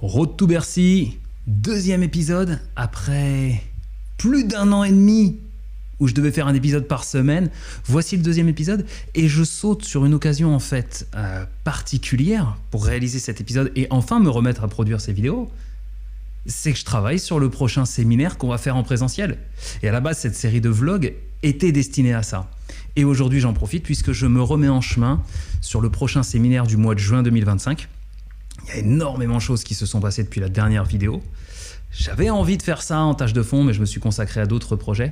Road to Bercy, deuxième épisode après plus d'un an et demi où je devais faire un épisode par semaine. Voici le deuxième épisode et je saute sur une occasion en fait particulière pour réaliser cet épisode et enfin me remettre à produire ces vidéos. C'est que je travaille sur le prochain séminaire qu'on va faire en présentiel. Et à la base, cette série de vlogs était destinée à ça. Et aujourd'hui, j'en profite puisque je me remets en chemin sur le prochain séminaire du mois de juin 2025. Il y a énormément de choses qui se sont passées depuis la dernière vidéo. J'avais envie de faire ça en tâche de fond, mais je me suis consacré à d'autres projets.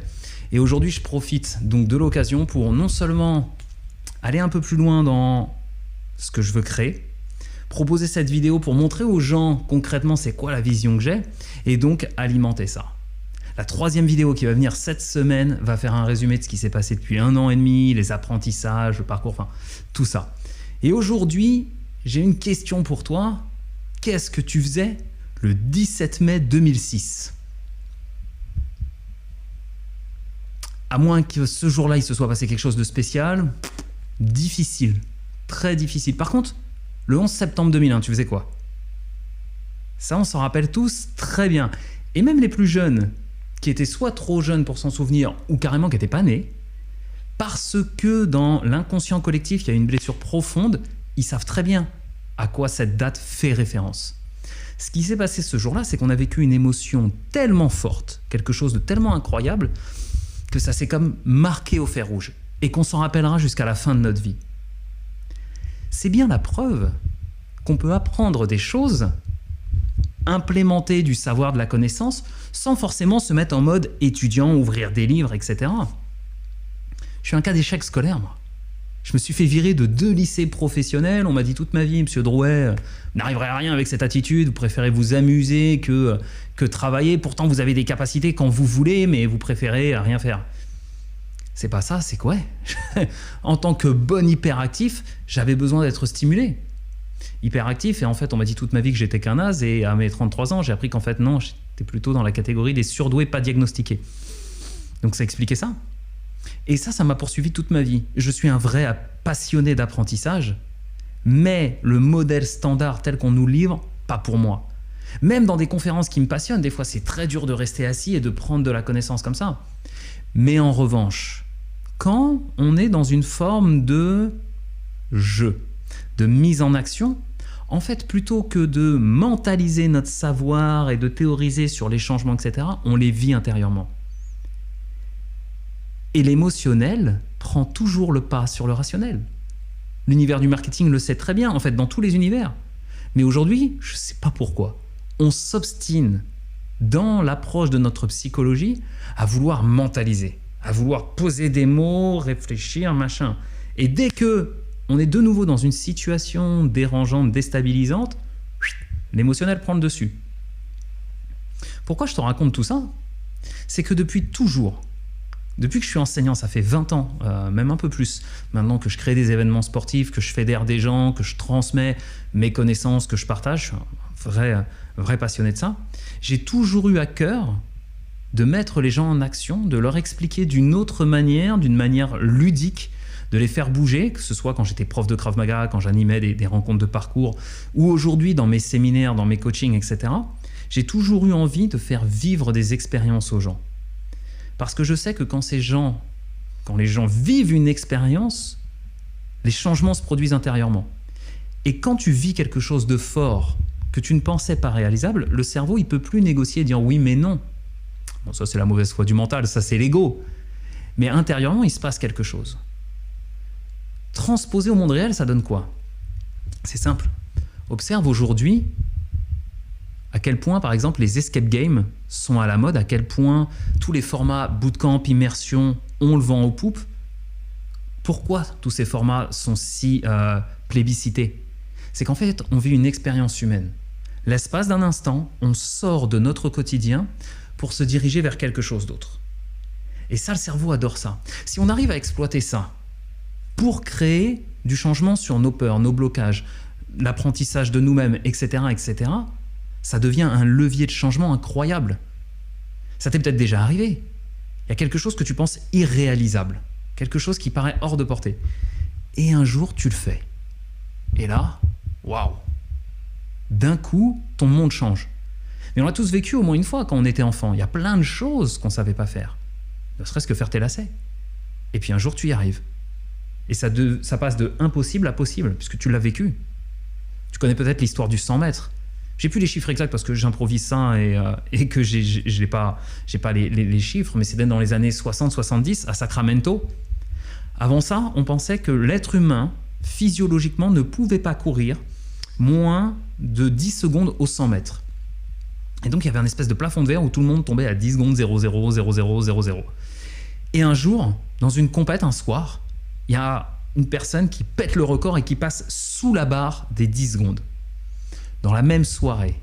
Et aujourd'hui, je profite donc de l'occasion pour non seulement aller un peu plus loin dans ce que je veux créer, proposer cette vidéo pour montrer aux gens concrètement c'est quoi la vision que j'ai, et donc alimenter ça. La troisième vidéo qui va venir cette semaine va faire un résumé de ce qui s'est passé depuis un an et demi, les apprentissages, le parcours, enfin tout ça. Et aujourd'hui, j'ai une question pour toi. Qu'est-ce que tu faisais le 17 mai 2006 ? À moins que ce jour-là, il se soit passé quelque chose de spécial, difficile, très difficile. Par contre, le 11 septembre 2001, tu faisais quoi ? Ça, on s'en rappelle tous très bien. Et même les plus jeunes, qui étaient soit trop jeunes pour s'en souvenir, ou carrément qui n'étaient pas nés, parce que dans l'inconscient collectif, il y a une blessure profonde, ils savent très bien à quoi cette date fait référence. Ce qui s'est passé ce jour-là, c'est qu'on a vécu une émotion tellement forte, quelque chose de tellement incroyable, que ça s'est comme marqué au fer rouge, et qu'on s'en rappellera jusqu'à la fin de notre vie. C'est bien la preuve qu'on peut apprendre des choses, implémenter du savoir, de la connaissance, sans forcément se mettre en mode étudiant, ouvrir des livres, etc. Je suis un cas d'échec scolaire, moi. Je me suis fait virer de 2 lycées professionnels. On m'a dit toute ma vie, monsieur Drouet, vous n'arriverez à rien avec cette attitude, vous préférez vous amuser que travailler. Pourtant, vous avez des capacités quand vous voulez, mais vous préférez rien faire. C'est pas ça, c'est quoi ? En tant que bon hyperactif, j'avais besoin d'être stimulé. Hyperactif, et en fait, on m'a dit toute ma vie que j'étais qu'un naze, et à mes 33 ans, j'ai appris qu'en fait, non, j'étais plutôt dans la catégorie des surdoués pas diagnostiqués. Donc ça expliquait ça. Et ça m'a poursuivi toute ma vie. Je suis un vrai passionné d'apprentissage, mais le modèle standard tel qu'on nous livre, pas pour moi. Même dans des conférences qui me passionnent, des fois c'est très dur de rester assis et de prendre de la connaissance comme ça. Mais en revanche, quand on est dans une forme de jeu, de mise en action, en fait, plutôt que de mentaliser notre savoir et de théoriser sur les changements, etc., on les vit intérieurement. Et l'émotionnel prend toujours le pas sur le rationnel. L'univers du marketing le sait très bien, en fait, dans tous les univers. Mais aujourd'hui, je ne sais pas pourquoi, on s'obstine dans l'approche de notre psychologie à vouloir mentaliser, à vouloir poser des mots, réfléchir, machin. Et dès que on est de nouveau dans une situation dérangeante, déstabilisante, l'émotionnel prend le dessus. Pourquoi je te raconte tout ça ? C'est que depuis toujours, depuis que je suis enseignant, ça fait 20 ans, même un peu plus, maintenant que je crée des événements sportifs, que je fédère des gens, que je transmets mes connaissances, que je partage, je suis un vrai passionné de ça, j'ai toujours eu à cœur de mettre les gens en action, de leur expliquer d'une autre manière, d'une manière ludique, de les faire bouger, que ce soit quand j'étais prof de Krav Maga, quand j'animais des rencontres de parcours, ou aujourd'hui dans mes séminaires, dans mes coachings, etc. J'ai toujours eu envie de faire vivre des expériences aux gens. Parce que je sais que quand les gens vivent une expérience, les changements se produisent intérieurement. Et quand tu vis quelque chose de fort, que tu ne pensais pas réalisable, le cerveau, il ne peut plus négocier et dire oui mais non. Bon, ça c'est la mauvaise foi du mental, ça c'est l'ego. Mais intérieurement, il se passe quelque chose. Transposer au monde réel, ça donne quoi ? C'est simple. Observe aujourd'hui à quel point, par exemple, les escape games sont à la mode, à quel point tous les formats bootcamp, immersion ont le vent aux poupes. Pourquoi tous ces formats sont si plébiscités ? C'est qu'en fait, on vit une expérience humaine. L'espace d'un instant, on sort de notre quotidien pour se diriger vers quelque chose d'autre. Et ça, le cerveau adore ça. Si on arrive à exploiter ça pour créer du changement sur nos peurs, nos blocages, l'apprentissage de nous-mêmes, etc., etc., ça devient un levier de changement incroyable. Ça t'est peut-être déjà arrivé. Il y a quelque chose que tu penses irréalisable, quelque chose qui paraît hors de portée. Et un jour, tu le fais. Et là, waouh ! D'un coup, ton monde change. Mais on l'a tous vécu au moins une fois quand on était enfant. Il y a plein de choses qu'on ne savait pas faire. Ne serait-ce que faire tes lacets. Et puis un jour, tu y arrives. Et ça passe de impossible à possible, puisque tu l'as vécu. Tu connais peut-être l'histoire du 100 mètres. J'ai plus les chiffres exacts parce que j'improvise ça et que j'ai pas les chiffres, mais c'était dans les années 60-70 à Sacramento. Avant ça, on pensait que l'être humain, physiologiquement, ne pouvait pas courir moins de 10 secondes au 100 mètres. Et donc, il y avait un espèce de plafond de verre où tout le monde tombait à 10 secondes 000000. Et un jour, dans une compète, un soir, il y a une personne qui pète le record et qui passe sous la barre des 10 secondes. Dans la même soirée,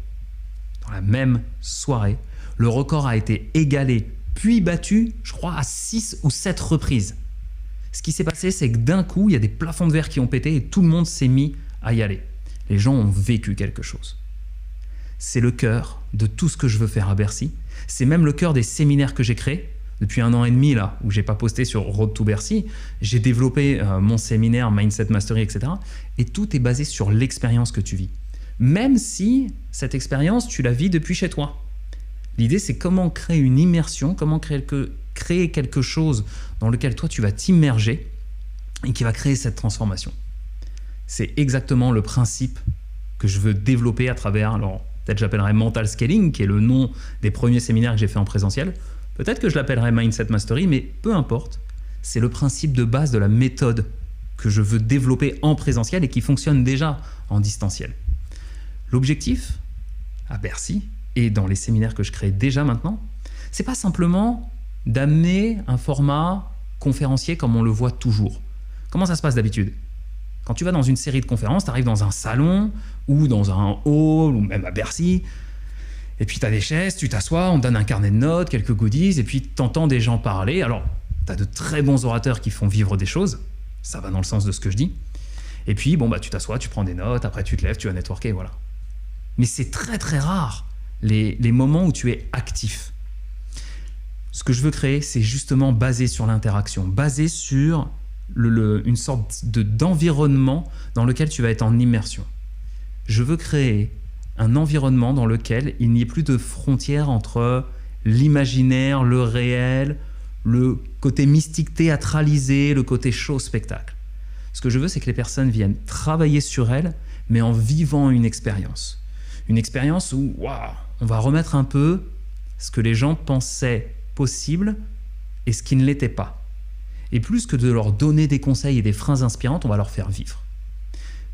le record a été égalé, puis battu, je crois, à 6 ou 7 reprises. Ce qui s'est passé, c'est que d'un coup, il y a des plafonds de verre qui ont pété et tout le monde s'est mis à y aller. Les gens ont vécu quelque chose. C'est le cœur de tout ce que je veux faire à Bercy. C'est même le cœur des séminaires que j'ai créés. Depuis 1 an et demi, là, où je n'ai pas posté sur Road to Bercy, j'ai développé mon séminaire Mindset Mastery, etc. Et tout est basé sur l'expérience que tu vis. Même si cette expérience, tu la vis depuis chez toi. L'idée, c'est comment créer une immersion, comment créer quelque chose dans lequel toi, tu vas t'immerger et qui va créer cette transformation. C'est exactement le principe que je veux développer à travers, alors peut-être j'appellerais Mental Scaling, qui est le nom des premiers séminaires que j'ai fait en présentiel. Peut-être que je l'appellerai Mindset Mastery, mais peu importe. C'est le principe de base de la méthode que je veux développer en présentiel et qui fonctionne déjà en distanciel. L'objectif, à Bercy, et dans les séminaires que je crée déjà maintenant, c'est pas simplement d'amener un format conférencier comme on le voit toujours. Comment ça se passe d'habitude ? Quand tu vas dans une série de conférences, tu arrives dans un salon ou dans un hall ou même à Bercy, et puis tu as des chaises, tu t'assois, on te donne un carnet de notes, quelques goodies, et puis tu entends des gens parler. Alors, tu as de très bons orateurs qui font vivre des choses, ça va dans le sens de ce que je dis. Et puis, tu t'assois, tu prends des notes, après tu te lèves, tu vas networker, voilà. Mais c'est très très rare les moments où tu es actif. Ce que je veux créer, c'est justement basé sur l'interaction, basé sur une sorte d'environnement dans lequel tu vas être en immersion. Je veux créer un environnement dans lequel il n'y ait plus de frontières entre l'imaginaire, le réel, le côté mystique théâtralisé, le côté show spectacle. Ce que je veux, c'est que les personnes viennent travailler sur elles, mais en vivant une expérience. Une expérience où, on va remettre un peu ce que les gens pensaient possible et ce qui ne l'était pas. Et plus que de leur donner des conseils et des phrases inspirantes, on va leur faire vivre.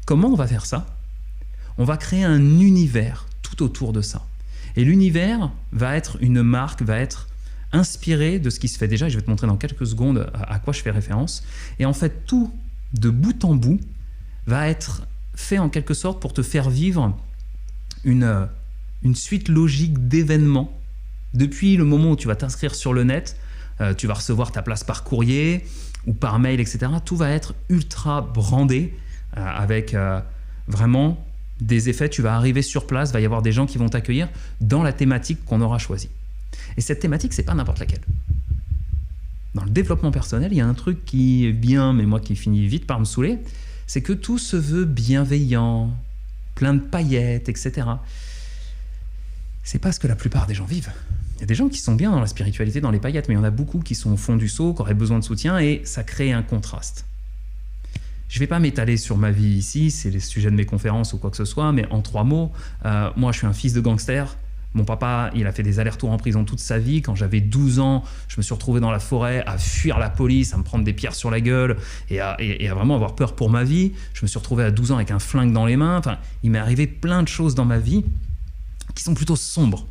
Comment on va faire ça ? On va créer un univers tout autour de ça. Et l'univers va être une marque, va être inspiré de ce qui se fait déjà. Et je vais te montrer dans quelques secondes à quoi je fais référence. Et en fait, tout, de bout en bout, va être fait en quelque sorte pour te faire vivre une suite logique d'événements. Depuis le moment où tu vas t'inscrire sur le net, tu vas recevoir ta place par courrier ou par mail, etc. Tout va être ultra brandé avec vraiment des effets. Tu vas arriver sur place, il va y avoir des gens qui vont t'accueillir dans la thématique qu'on aura choisie. Et cette thématique, c'est pas n'importe laquelle. Dans le développement personnel, il y a un truc qui est bien, mais moi qui finit vite par me saouler, c'est que tout se veut bienveillant, plein de paillettes, etc. C'est pas ce que la plupart des gens vivent. Il y a des gens qui sont bien dans la spiritualité, dans les paillettes, mais il y en a beaucoup qui sont au fond du seau, qui auraient besoin de soutien, et ça crée un contraste. Je ne vais pas m'étaler sur ma vie ici, c'est les sujets de mes conférences ou quoi que ce soit, mais en 3 mots, moi je suis un fils de gangster. Mon papa, il a fait des allers-retours en prison toute sa vie. Quand j'avais 12 ans, je me suis retrouvé dans la forêt à fuir la police, à me prendre des pierres sur la gueule et à vraiment avoir peur pour ma vie. Je me suis retrouvé à 12 ans avec un flingue dans les mains. Enfin, il m'est arrivé plein de choses dans ma vie qui sont plutôt sombres.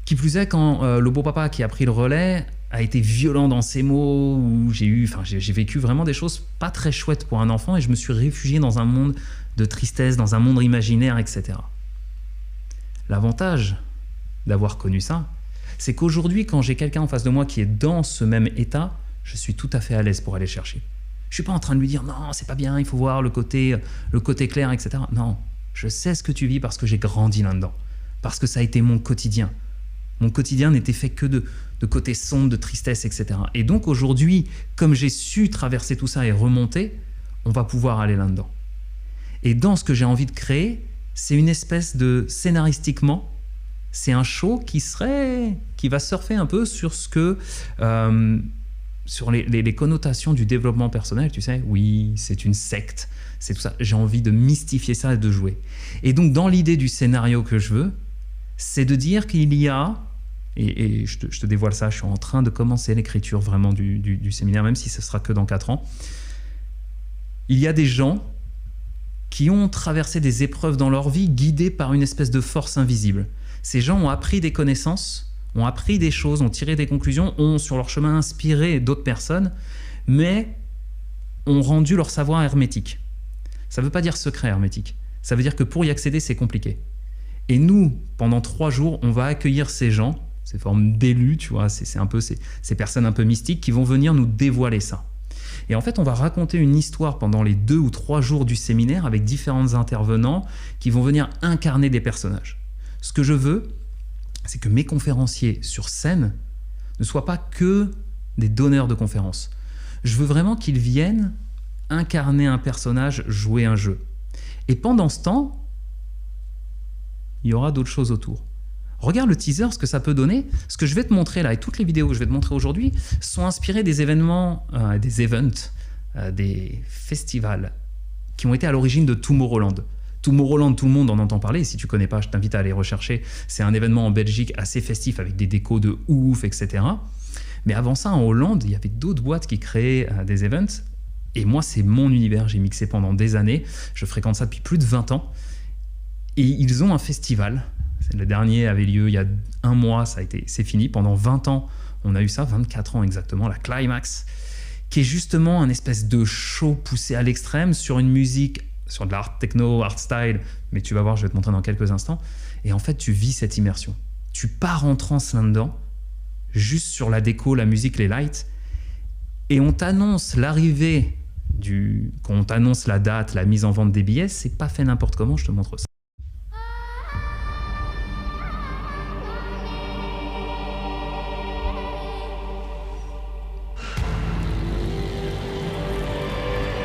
Qui plus est, quand le beau papa qui a pris le relais a été violent dans ses mots, où j'ai vécu vraiment des choses pas très chouettes pour un enfant et je me suis réfugié dans un monde de tristesse, dans un monde imaginaire, etc. L'avantage d'avoir connu ça, c'est qu'aujourd'hui, quand j'ai quelqu'un en face de moi qui est dans ce même état, je suis tout à fait à l'aise pour aller chercher. Je suis pas en train de lui dire « Non, c'est pas bien, il faut voir le côté clair, etc. » Non, je sais ce que tu vis parce que j'ai grandi là-dedans, parce que ça a été mon quotidien. Mon quotidien n'était fait que de côté sombre, de tristesse, etc. Et donc aujourd'hui, comme j'ai su traverser tout ça et remonter, on va pouvoir aller là-dedans. Et dans ce que j'ai envie de créer, c'est une espèce de scénaristiquement, c'est un show qui va surfer un peu sur ce que sur les connotations du développement personnel, tu sais, oui, c'est une secte, c'est tout ça. J'ai envie de mystifier ça et de jouer. Et donc, dans l'idée du scénario que je veux, c'est de dire qu'il y a, et je te dévoile ça, je suis en train de commencer l'écriture vraiment du séminaire, même si ce sera que dans 4 ans. Il y a des gens qui ont traversé des épreuves dans leur vie guidés par une espèce de force invisible. Ces gens ont appris des connaissances, ont appris des choses, ont tiré des conclusions, ont sur leur chemin inspiré d'autres personnes, mais ont rendu leur savoir hermétique. Ça ne veut pas dire secret hermétique. Ça veut dire que pour y accéder, c'est compliqué. Et nous, pendant 3 jours, on va accueillir ces gens, ces formes d'élus, tu vois, c'est un peu ces personnes un peu mystiques qui vont venir nous dévoiler ça. Et en fait, on va raconter une histoire pendant les 2 ou 3 jours du séminaire avec différents intervenants qui vont venir incarner des personnages. Ce que je veux, c'est que mes conférenciers sur scène ne soient pas que des donneurs de conférences. Je veux vraiment qu'ils viennent incarner un personnage, jouer un jeu. Et pendant ce temps, il y aura d'autres choses autour. Regarde le teaser, ce que ça peut donner. Ce que je vais te montrer là, et toutes les vidéos que je vais te montrer aujourd'hui, sont inspirées des événements, des festivals qui ont été à l'origine de Tomorrowland. Tomorrowland, tout le monde en entend parler. Si tu ne connais pas, je t'invite à aller rechercher. C'est un événement en Belgique assez festif avec des décos de ouf, etc. Mais avant ça, en Hollande, il y avait d'autres boîtes qui créaient des events. Et moi, c'est mon univers. J'ai mixé pendant des années. Je fréquente ça depuis plus de 20 ans. Et ils ont un festival. Le dernier avait lieu il y a 1 mois. C'est fini. Pendant 20 ans, on a eu ça. 24 ans exactement. La Climax, qui est justement un espèce de show poussé à l'extrême sur une musique, sur de l'art techno, art style. Mais tu vas voir, je vais te montrer dans quelques instants. Et en fait, tu vis cette immersion. Tu pars en transe là-dedans, juste sur la déco, la musique, les lights. Et on t'annonce l'arrivée quand on t'annonce la date, la mise en vente des billets, c'est pas fait n'importe comment, je te montre ça.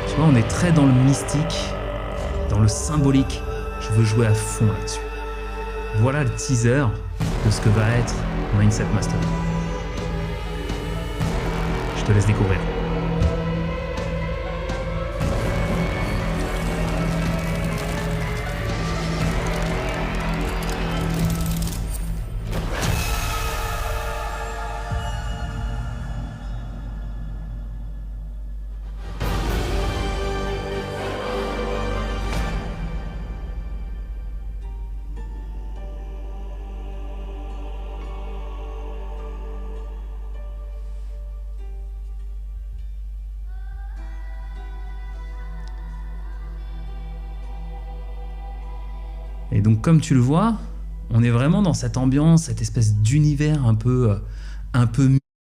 Tu vois, on est très dans le mystique, dans le symbolique. Je veux jouer à fond là-dessus. Voilà le teaser de ce que va être Mindset Master. Je te laisse découvrir. Et donc, comme tu le vois, on est vraiment dans cette ambiance, cette espèce d'univers un peu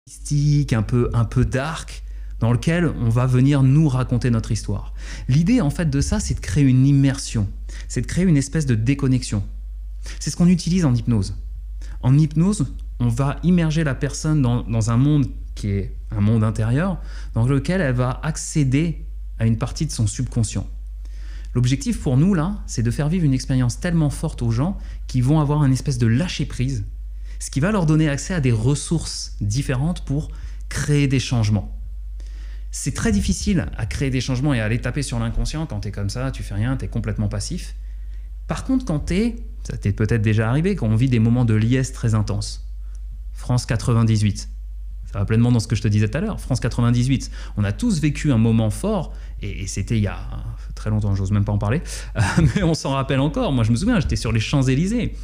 mystique, un peu dark, dans lequel on va venir nous raconter notre histoire. L'idée, en fait, de ça, c'est de créer une immersion. C'est de créer une espèce de déconnexion. C'est ce qu'on utilise en hypnose. En hypnose, on va immerger la personne dans un monde qui est un monde intérieur, dans lequel elle va accéder à une partie de son subconscient. L'objectif pour nous, là, c'est de faire vivre une expérience tellement forte aux gens qui vont avoir une espèce de lâcher-prise, ce qui va leur donner accès à des ressources différentes pour créer des changements. C'est très difficile à créer des changements et à aller taper sur l'inconscient quand tu es comme ça, tu fais rien, tu es complètement passif. Par contre, ça t'est peut-être déjà arrivé, quand on vit des moments de liesse très intenses. France 98. Ça va pleinement dans ce que je te disais tout à l'heure. France 98. On a tous vécu un moment fort, et c'était il y a très longtemps, j'ose même pas en parler, mais on s'en rappelle encore. Moi, je me souviens, j'étais sur les Champs-Élysées.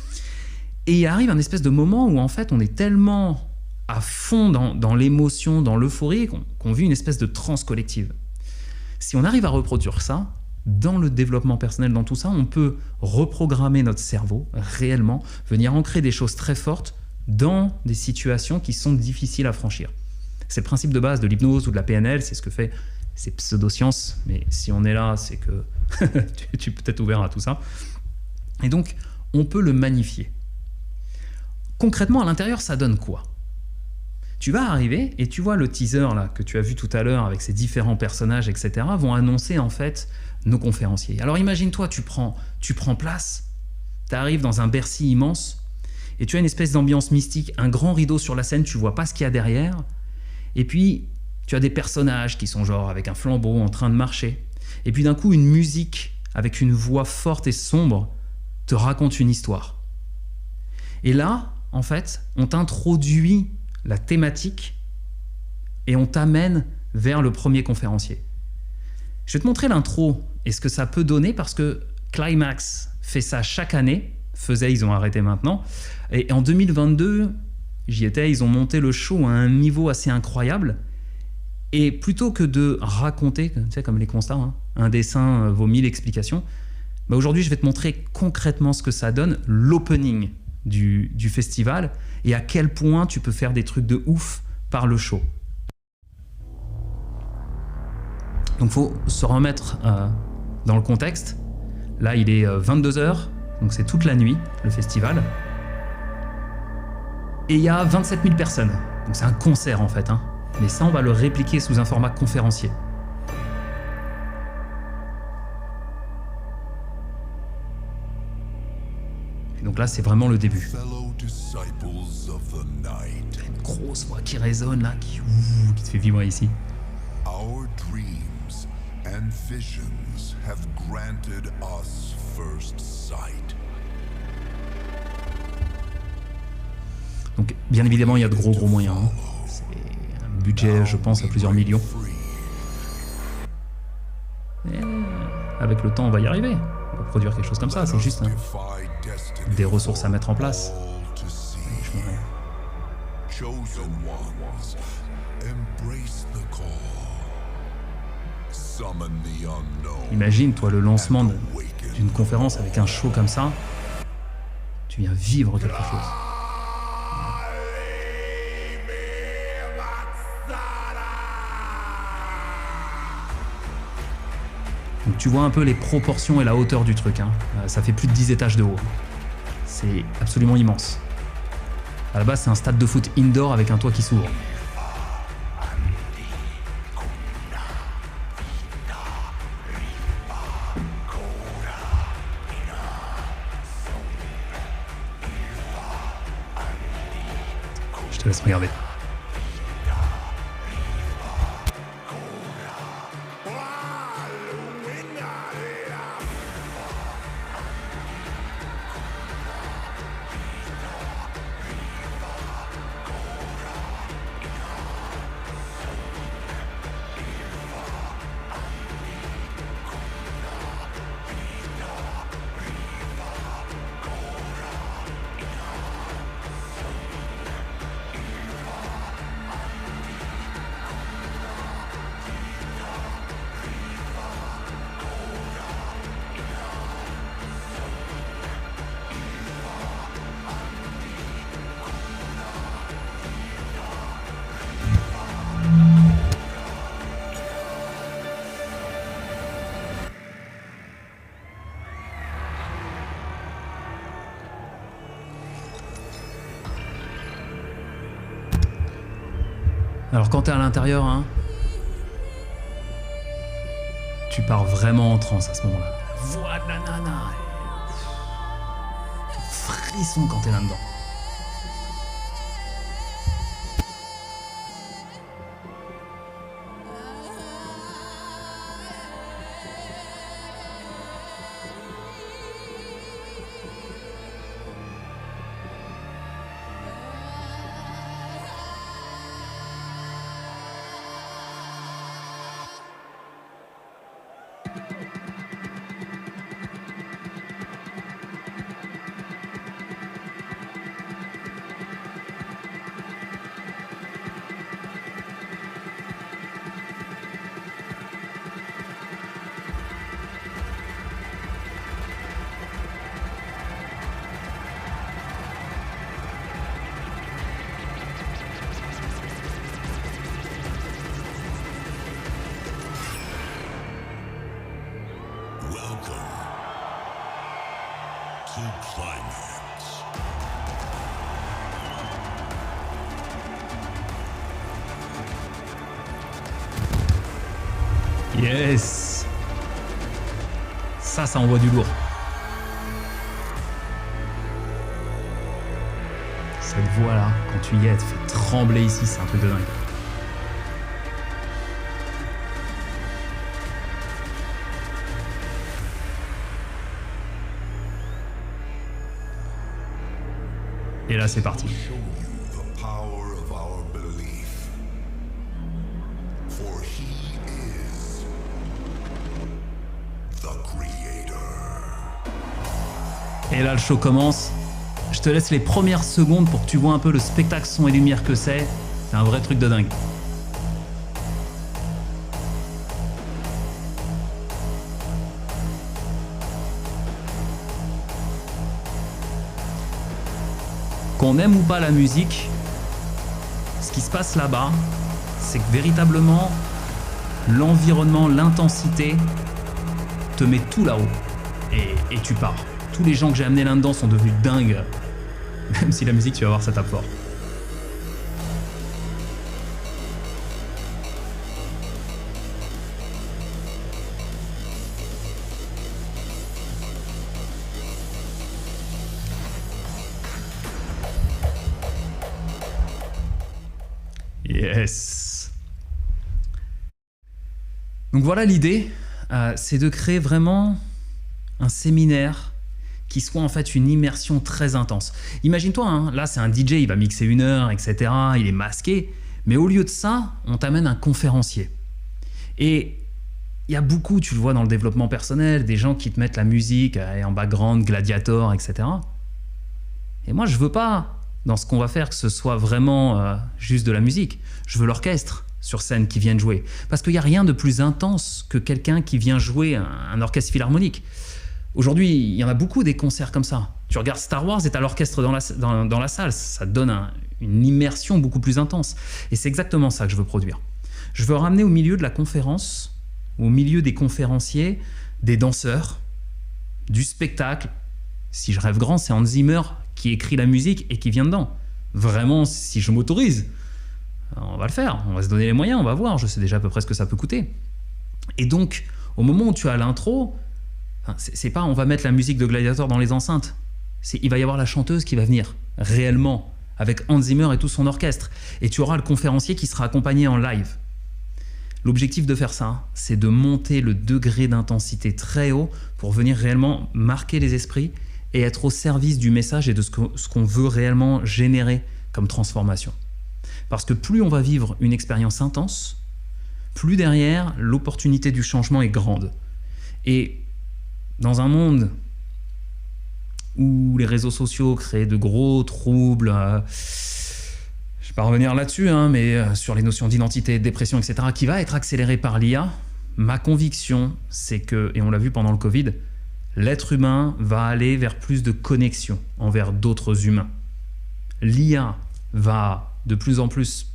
Et il arrive un espèce de moment où, en fait, on est tellement à fond dans l'émotion, dans l'euphorie, qu'on vit une espèce de transe collective. Si on arrive à reproduire ça, dans le développement personnel, dans tout ça, on peut reprogrammer notre cerveau, réellement, venir ancrer des choses très fortes dans des situations qui sont difficiles à franchir. C'est le principe de base de l'hypnose ou de la PNL, c'est ce que fait ces pseudosciences, mais si on est là, c'est que tu es peut-être ouvert à tout ça. Et donc, on peut le magnifier. Concrètement, à l'intérieur, ça donne quoi? Tu vas arriver et tu vois le teaser là, que tu as vu tout à l'heure avec ces différents personnages, etc., vont annoncer en fait nos conférenciers. Alors imagine-toi, tu prends place Tu arrives dans un Bercy immense et tu as une espèce d'ambiance mystique, un grand rideau sur la scène, tu vois pas ce qu'il y a derrière. Et puis, tu as des personnages qui sont genre avec un flambeau en train de marcher. Et puis d'un coup, une musique avec une voix forte et sombre te raconte une histoire. Et là, en fait, on t'introduit la thématique et on t'amène vers le premier conférencier. Je vais te montrer l'intro et ce que ça peut donner parce que Climax fait ça chaque année. Ils ont arrêté maintenant. Et en 2022, j'y étais, ils ont monté le show à un niveau assez incroyable. Et plutôt que de raconter, tu sais, comme les constats, hein, un dessin vaut 1000 explications, bah aujourd'hui, je vais te montrer concrètement ce que ça donne, l'opening du festival, et à quel point tu peux faire des trucs de ouf par le show. Donc, il faut se remettre dans le contexte. Là, il est 22h, donc c'est toute la nuit, le festival. Et il y a 27 000 personnes. Donc c'est un concert en fait, hein. Mais ça, on va le répliquer sous un format conférencier. Et donc là, c'est vraiment le début. Une grosse voix qui résonne là, qui te fait vibrer ici. Our dreams and visions have granted us first sight. Donc, bien évidemment, il y a de gros moyens. Hein. C'est un budget, je pense, à plusieurs millions. Et avec le temps, on va y arriver. On va produire quelque chose comme ça. C'est juste des ressources à mettre en place. Imagine, toi, le lancement d'une conférence avec un show comme ça. Tu viens vivre quelque chose. Donc tu vois un peu les proportions et la hauteur du truc. Hein. Ça fait plus de 10 étages de haut. C'est absolument immense. À la base, c'est un stade de foot indoor avec un toit qui s'ouvre. Je te laisse regarder. Alors quand t'es à l'intérieur, hein, tu pars vraiment en transe à ce moment-là. Voix de la nana. Frisson quand t'es là-dedans. Yes. Ça envoie du lourd. cette voix-là, quand tu y es, elle te fait trembler ici, c'est un truc de dingue. Et là, c'est parti. Show you the power of our belief. For he is the creator. Et là, le show commence. Je te laisse les premières secondes pour que tu vois un peu le spectacle son et lumière que c'est. C'est un vrai truc de dingue. Qu'on aime ou pas la musique, ce qui se passe là-bas, c'est que véritablement, l'environnement, l'intensité te met tout là-haut. Et tu pars. Tous les gens que j'ai amenés là-dedans sont devenus dingues. Même si la musique, tu vas voir, ça tape fort. Yes. Donc voilà l'idée, c'est de créer vraiment un séminaire qui soit en fait une immersion très intense. Imagine-toi, hein, là c'est un DJ, il va mixer 1 heure, etc. Il est masqué, mais au lieu de ça, on t'amène un conférencier. Et il y a beaucoup, tu le vois dans le développement personnel, des gens qui te mettent la musique en background, Gladiator, etc. Et moi je veux pas, dans ce qu'on va faire, que ce soit vraiment juste de la musique. Je veux l'orchestre sur scène qui vienne jouer. Parce qu'il n'y a rien de plus intense que quelqu'un qui vient jouer un orchestre philharmonique. Aujourd'hui, il y en a beaucoup des concerts comme ça. Tu regardes Star Wars et tu as l'orchestre dans la salle. Ça te donne une immersion beaucoup plus intense. Et c'est exactement ça que je veux produire. Je veux ramener au milieu de la conférence, au milieu des conférenciers, des danseurs, du spectacle. Si je rêve grand, c'est Hans Zimmer qui écrit la musique et qui vient dedans. Vraiment, si je m'autorise, on va le faire. On va se donner les moyens, on va voir. Je sais déjà à peu près ce que ça peut coûter. Et donc, au moment où tu as l'intro, c'est pas on va mettre la musique de Gladiator dans les enceintes. Il va y avoir la chanteuse qui va venir, réellement, avec Hans Zimmer et tout son orchestre. Et tu auras le conférencier qui sera accompagné en live. L'objectif de faire ça, c'est de monter le degré d'intensité très haut pour venir réellement marquer les esprits et être au service du message et de ce qu'on veut réellement générer comme transformation. Parce que plus on va vivre une expérience intense, plus derrière, l'opportunité du changement est grande. Et dans un monde où les réseaux sociaux créent de gros troubles, je ne vais pas revenir là-dessus, hein, mais sur les notions d'identité, de dépression, etc., qui va être accéléré par l'IA, ma conviction, c'est que, et on l'a vu pendant le Covid, l'être humain va aller vers plus de connexion envers d'autres humains. L'IA va de plus en plus,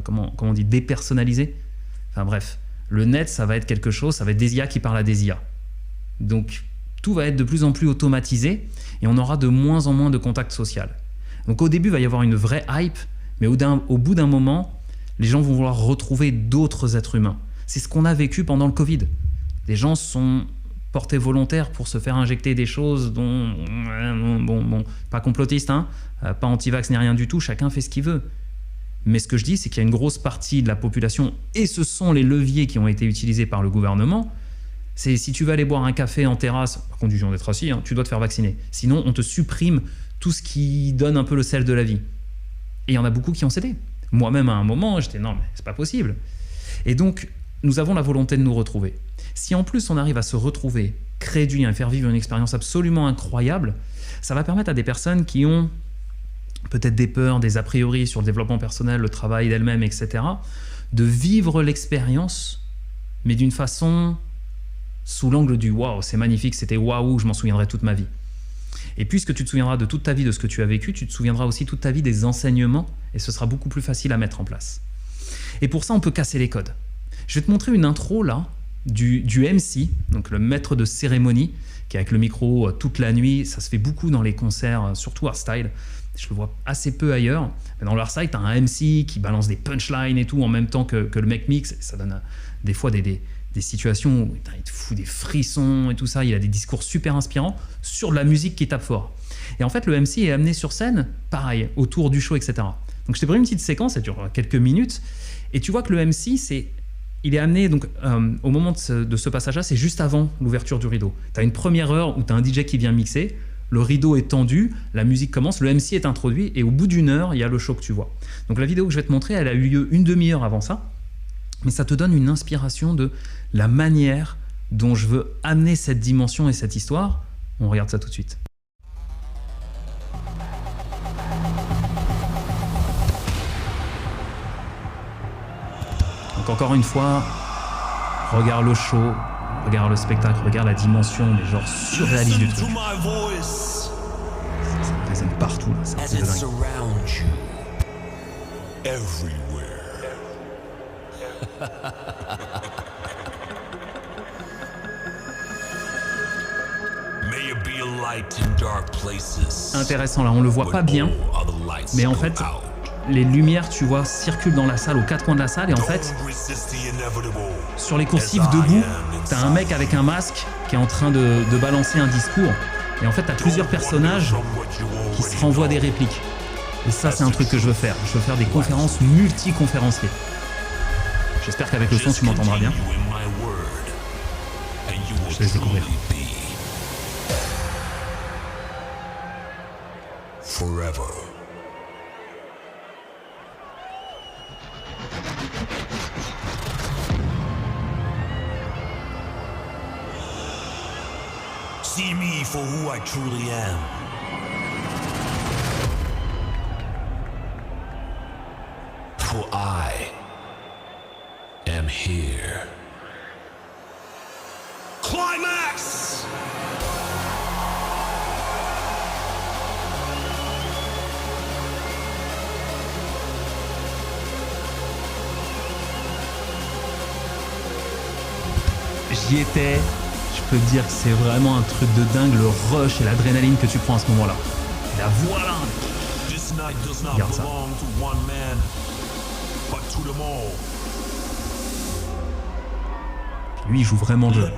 comment on dit, dépersonnaliser. Enfin bref, le net, ça va être quelque chose, ça va être des IA qui parlent à des IA. Donc tout va être de plus en plus automatisé et on aura de moins en moins de contact social. Donc au début, il va y avoir une vraie hype, mais au bout d'un moment, les gens vont vouloir retrouver d'autres êtres humains. C'est ce qu'on a vécu pendant le Covid. Les gens sont portés volontaires pour se faire injecter des choses dont, pas complotiste, hein, pas anti-vax ni rien du tout, chacun fait ce qu'il veut. Mais ce que je dis, c'est qu'il y a une grosse partie de la population, et ce sont les leviers qui ont été utilisés par le gouvernement. C'est si tu vas aller boire un café en terrasse, à condition d'être assis, hein, tu dois te faire vacciner. Sinon, on te supprime tout ce qui donne un peu le sel de la vie. Et il y en a beaucoup qui ont cédé. Moi-même, à un moment, j'étais non, mais c'est pas possible. Et donc, nous avons la volonté de nous retrouver. Si en plus on arrive à se retrouver, créer du lien et faire vivre une expérience absolument incroyable, ça va permettre à des personnes qui ont peut-être des peurs, des a priori sur le développement personnel, le travail d'elles-mêmes, etc., de vivre l'expérience, mais d'une façon sous l'angle du « waouh, c'est magnifique, c'était waouh, je m'en souviendrai toute ma vie ». Et puisque tu te souviendras de toute ta vie de ce que tu as vécu, tu te souviendras aussi toute ta vie des enseignements et ce sera beaucoup plus facile à mettre en place. Et pour ça, on peut casser les codes. Je vais te montrer une intro là du MC, donc le maître de cérémonie, qui est avec le micro toute la nuit. Ça se fait beaucoup dans les concerts, surtout hardstyle. Je le vois assez peu ailleurs. Mais dans le hardstyle, tu as un MC qui balance des punchlines et tout en même temps que le mec mix. Ça donne des fois des des situations où putain, il te fout des frissons et tout ça. Il a des discours super inspirants sur de la musique qui tape fort. Et en fait, le MC est amené sur scène, pareil, autour du show, etc. Donc je t'ai pris une petite séquence, elle dure quelques minutes, et tu vois que le MC, il est amené, donc au moment de ce passage-là, c'est juste avant l'ouverture du rideau. Tu as une première heure où tu as un DJ qui vient mixer, le rideau est tendu, la musique commence, le MC est introduit, et au bout d'une heure, il y a le show que tu vois. Donc la vidéo que je vais te montrer, elle a eu lieu une demi-heure avant ça, mais ça te donne une inspiration de la manière dont je veux amener cette dimension et cette histoire. On regarde ça tout de suite. Donc encore une fois, regarde le show, regarde le spectacle, regarde la dimension, mais genre surréaliste du truc. Ça résonne partout, là, c'est un truc de dingue. Intéressant, là on le voit pas bien, mais en fait les lumières, tu vois, circulent dans la salle, aux quatre coins de la salle, et en fait sur les coursives debout, t'as un mec avec un masque qui est en train de balancer un discours, et en fait t'as plusieurs personnages qui se renvoient des répliques. Et ça, c'est un truc que je veux faire. Je veux faire des conférences multi-conférenciers. J'espère qu'avec le son, tu m'entendras bien. Je te laisse découvrir. Forever. See me for who I truly am. For I am here. Climax! J'y étais, je peux te dire que c'est vraiment un truc de dingue, le rush et l'adrénaline que tu prends à ce moment-là. Et la voilà! Regarde ça. Lui, il joue vraiment le jeu.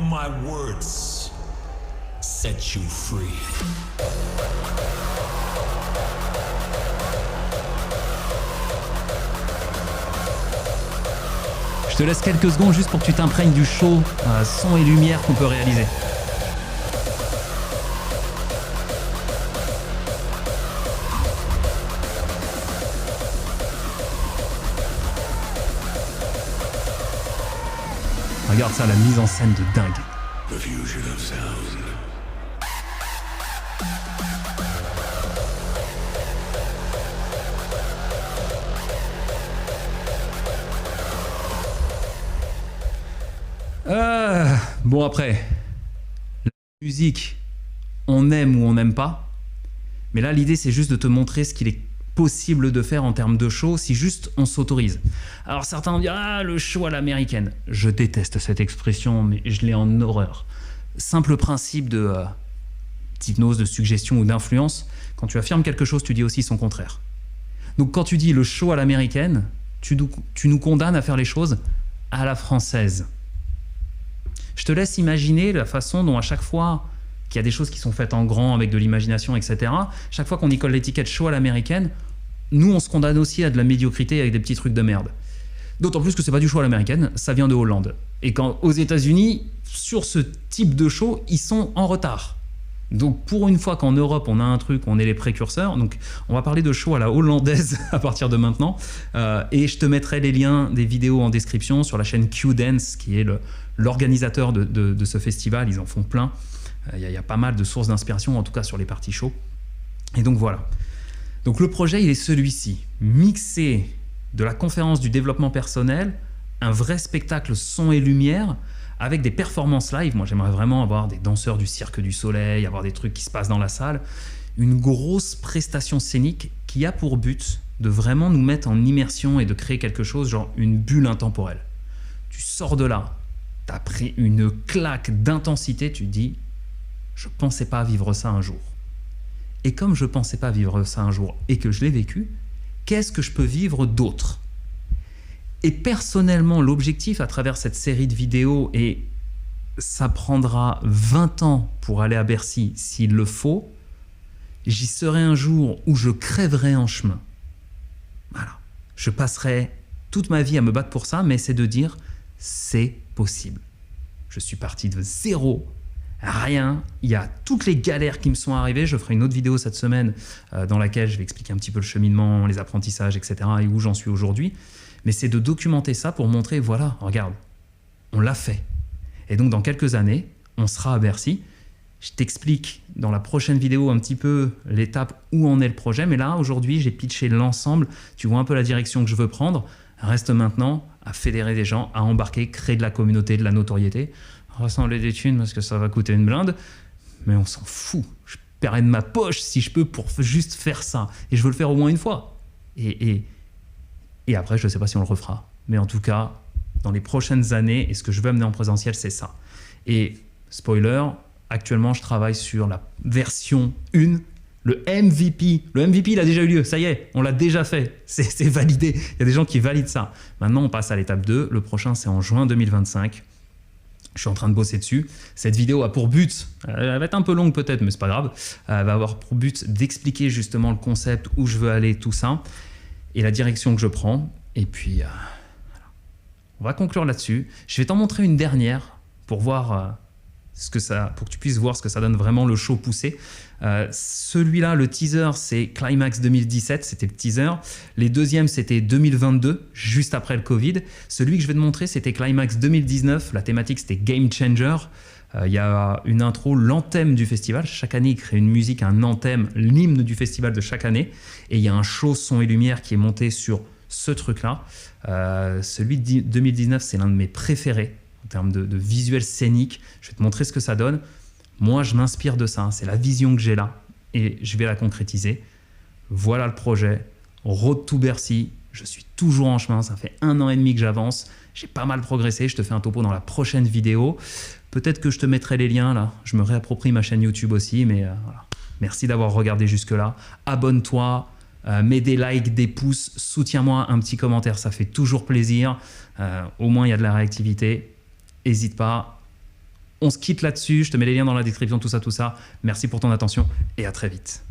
Je te laisse quelques secondes juste pour que tu t'imprègnes du show, son et lumière qu'on peut réaliser. Regarde ça, la mise en scène de dingue. The fusion of sound. Bon après, la musique, on aime ou on n'aime pas, mais là l'idée c'est juste de te montrer ce qu'il est possible de faire en termes de show si juste on s'autorise. Alors certains vont dire « Ah, le show à l'américaine ». Je déteste cette expression, mais je l'ai en horreur. Simple principe d'hypnose, de suggestion ou d'influence, quand tu affirmes quelque chose, tu dis aussi son contraire. Donc quand tu dis le show à l'américaine, tu nous condamnes à faire les choses à la française. Je te laisse imaginer la façon dont à chaque fois qu'il y a des choses qui sont faites en grand avec de l'imagination, etc., chaque fois qu'on y colle l'étiquette show à l'américaine, nous on se condamne aussi à de la médiocrité avec des petits trucs de merde. D'autant plus que c'est pas du show à l'américaine, ça vient de Hollande. Et quand aux États-Unis, sur ce type de show, ils sont en retard. Donc pour une fois qu'en Europe on a un truc, on est les précurseurs, donc on va parler de show à la hollandaise à partir de maintenant, et je te mettrai les liens des vidéos en description sur la chaîne Q-Dance qui est l'organisateur de ce festival, ils en font plein, il y a pas mal de sources d'inspiration en tout cas sur les parties show, et donc voilà. Donc le projet il est celui-ci, mixer de la conférence du développement personnel, un vrai spectacle son et lumière, avec des performances live. Moi j'aimerais vraiment avoir des danseurs du Cirque du Soleil, avoir des trucs qui se passent dans la salle, une grosse prestation scénique qui a pour but de vraiment nous mettre en immersion et de créer quelque chose, genre une bulle intemporelle. Tu sors de là, t'as pris une claque d'intensité, tu te dis « je pensais pas vivre ça un jour ». Et comme je pensais pas vivre ça un jour et que je l'ai vécu, qu'est-ce que je peux vivre d'autre ? Et personnellement, l'objectif à travers cette série de vidéos, et ça prendra 20 ans pour aller à Bercy s'il le faut, j'y serai un jour où je crèverai en chemin. Voilà. Je passerai toute ma vie à me battre pour ça, mais c'est de dire, c'est possible. Je suis parti de zéro, rien. Il y a toutes les galères qui me sont arrivées. Je ferai une autre vidéo cette semaine dans laquelle je vais expliquer un petit peu le cheminement, les apprentissages, etc. et où j'en suis aujourd'hui. Mais c'est de documenter ça pour montrer, voilà, regarde, on l'a fait. Et donc, dans quelques années, on sera à Bercy. Je t'explique dans la prochaine vidéo un petit peu l'étape où en est le projet. Mais là, aujourd'hui, j'ai pitché l'ensemble. Tu vois un peu la direction que je veux prendre. Reste maintenant à fédérer des gens, à embarquer, créer de la communauté, de la notoriété, rassembler des thunes parce que ça va coûter une blinde. Mais on s'en fout. Je paierai de ma poche si je peux pour juste faire ça. Et je veux le faire au moins une fois. Et après, je ne sais pas si on le refera. Mais en tout cas, dans les prochaines années, et ce que je veux amener en présentiel, c'est ça. Et spoiler, actuellement, je travaille sur la version 1, le MVP. Le MVP, il a déjà eu lieu, ça y est, on l'a déjà fait, c'est validé. Il y a des gens qui valident ça. Maintenant, on passe à l'étape 2. Le prochain, c'est en juin 2025. Je suis en train de bosser dessus. Cette vidéo a pour but, elle va être un peu longue peut-être, mais c'est pas grave, elle va avoir pour but d'expliquer justement le concept, où je veux aller, tout ça, et la direction que je prends. Et puis, voilà. On va conclure là-dessus. Je vais t'en montrer une dernière pour voir pour que tu puisses voir ce que ça donne vraiment le show poussé. Celui-là, le teaser, c'est Climax 2017, c'était le teaser. Les deuxièmes, c'était 2022, juste après le Covid. Celui que je vais te montrer, c'était Climax 2019. La thématique, c'était Game Changer. Il y a une intro, l'anthème du festival. Chaque année, il crée une musique, un anthème, l'hymne du festival de chaque année. Et il y a un show son et lumière qui est monté sur ce truc-là. Celui de 2019, c'est l'un de mes préférés en termes de visuel scénique. Je vais te montrer ce que ça donne. Moi, je m'inspire de ça. C'est la vision que j'ai là et je vais la concrétiser. Voilà le projet. Road to Bercy. Je suis toujours en chemin. Ça fait 1 an et demi que j'avance. J'ai pas mal progressé. Je te fais un topo dans la prochaine vidéo. Peut-être que je te mettrai les liens là. Je me réapproprie ma chaîne YouTube aussi. Mais voilà. Merci d'avoir regardé jusque-là. Abonne-toi. Mets des likes, des pouces, soutiens-moi, un petit commentaire, ça fait toujours plaisir. Au moins, il y a de la réactivité. N'hésite pas. On se quitte là-dessus. Je te mets les liens dans la description, tout ça, tout ça. Merci pour ton attention et à très vite.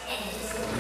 This is